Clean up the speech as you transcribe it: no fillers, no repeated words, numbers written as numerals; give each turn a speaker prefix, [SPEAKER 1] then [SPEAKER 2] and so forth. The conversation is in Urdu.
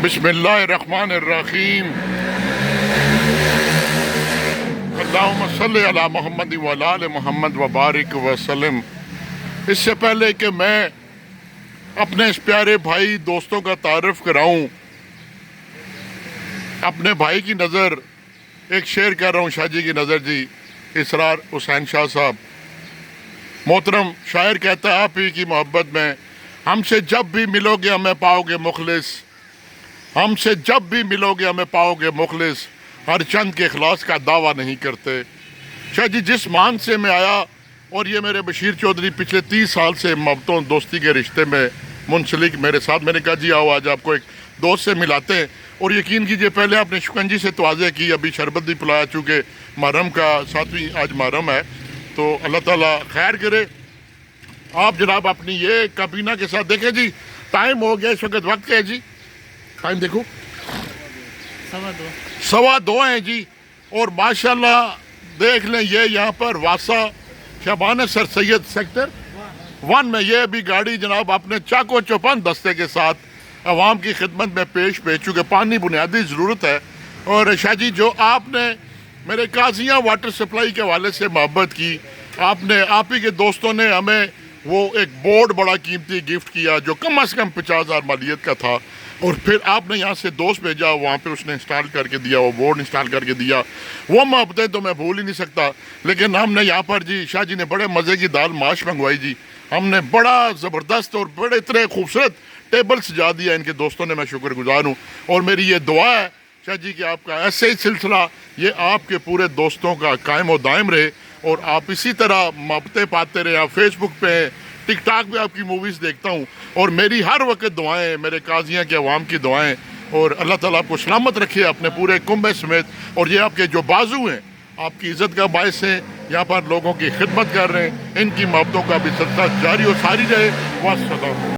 [SPEAKER 1] بسم اللہ الرحمن الرحیم اللہم صلی علی محمد وعلی آل محمد وبارک وسلم۔ اس سے پہلے کہ میں اپنے اس پیارے بھائی دوستوں کا تعارف کراؤں، اپنے بھائی کی نظر ایک شعر کہہ رہا ہوں، شاہ جی کی نظر جی، اسرار حسین شاہ صاحب محترم شاعر کہتا ہے، آپ ہی کی محبت میں ہم سے جب بھی ملو گے ہمیں پاؤ گے مخلص، ہم سے جب بھی ملو گے ہمیں پاؤ گے مخلص، ہر چند کے اخلاص کا دعویٰ نہیں کرتے۔ شاہ جی جس مان سے میں آیا، اور یہ میرے بشیر چودھری پچھلے 30 سال سے محبتوں دوستی کے رشتے میں منسلک میرے ساتھ، میں نے کہا جی آؤ آج آپ کو ایک دوست سے ملاتے ہیں۔ اور یقین کیجئے پہلے آپ نے شکنجی سے توازے کی، ابھی شربت بھی پلایا، چونکہ محرم کا 7ویں آج محرم ہے، تو اللہ تعالیٰ خیر کرے۔ آپ جناب اپنی یہ کابینہ کے ساتھ دیکھیں جی، ٹائم ہو گیا، اس وقت وقت کیا ہے جی؟ ٹائم دیکھو 2:15 ہیں جی، اور ماشاءاللہ دیکھ لیں یہ یہاں پر واسا شبانہ سر سید سیکٹر 1 میں یہ ابھی گاڑی جناب اپنے چاکو چوپان دستے کے ساتھ عوام کی خدمت میں پیش چونکہ پانی بنیادی ضرورت ہے۔ اور شاہ جی جو آپ نے میرے قاضیاں واٹر سپلائی کے حوالے سے محبت کی، آپ ہی کے دوستوں نے ہمیں وہ ایک بورڈ بڑا قیمتی گفٹ کیا جو کم از کم 50,000 مالیت کا تھا، اور پھر آپ نے یہاں سے دوست بھیجا، وہاں پہ اس نے انسٹال کر کے دیا، وہ بورڈ انسٹال کر کے دیا، وہ محبتیں تو میں بھول ہی نہیں سکتا۔ لیکن ہم نے یہاں پر جی شاہ جی نے بڑے مزے کی دال ماش منگوائی جی، ہم نے بڑا زبردست اور بڑے اتنے خوبصورت ٹیبل سجا دیا ان کے دوستوں نے، میں شکر گزار ہوں۔ اور میری یہ دعا ہے شاہ جی کہ آپ کا ایسے ہی سلسلہ یہ آپ کے پورے دوستوں کا قائم و دائم رہے، اور آپ اسی طرح محبتیں پاتے رہے۔ آپ فیس بک پہ، ٹک ٹاک پہ آپ کی موویز دیکھتا ہوں، اور میری ہر وقت دعائیں، میرے قاضیاں کے عوام کی دعائیں، اور اللہ تعالیٰ آپ کو سلامت رکھے اپنے پورے کنبے سمیت۔ اور یہ آپ کے جو بازو ہیں آپ کی عزت کا باعث ہیں، یہاں پر لوگوں کی خدمت کر رہے ہیں، ان کی محبتوں کا بھی صدقہ جاری و ساری رہے۔ والسلام۔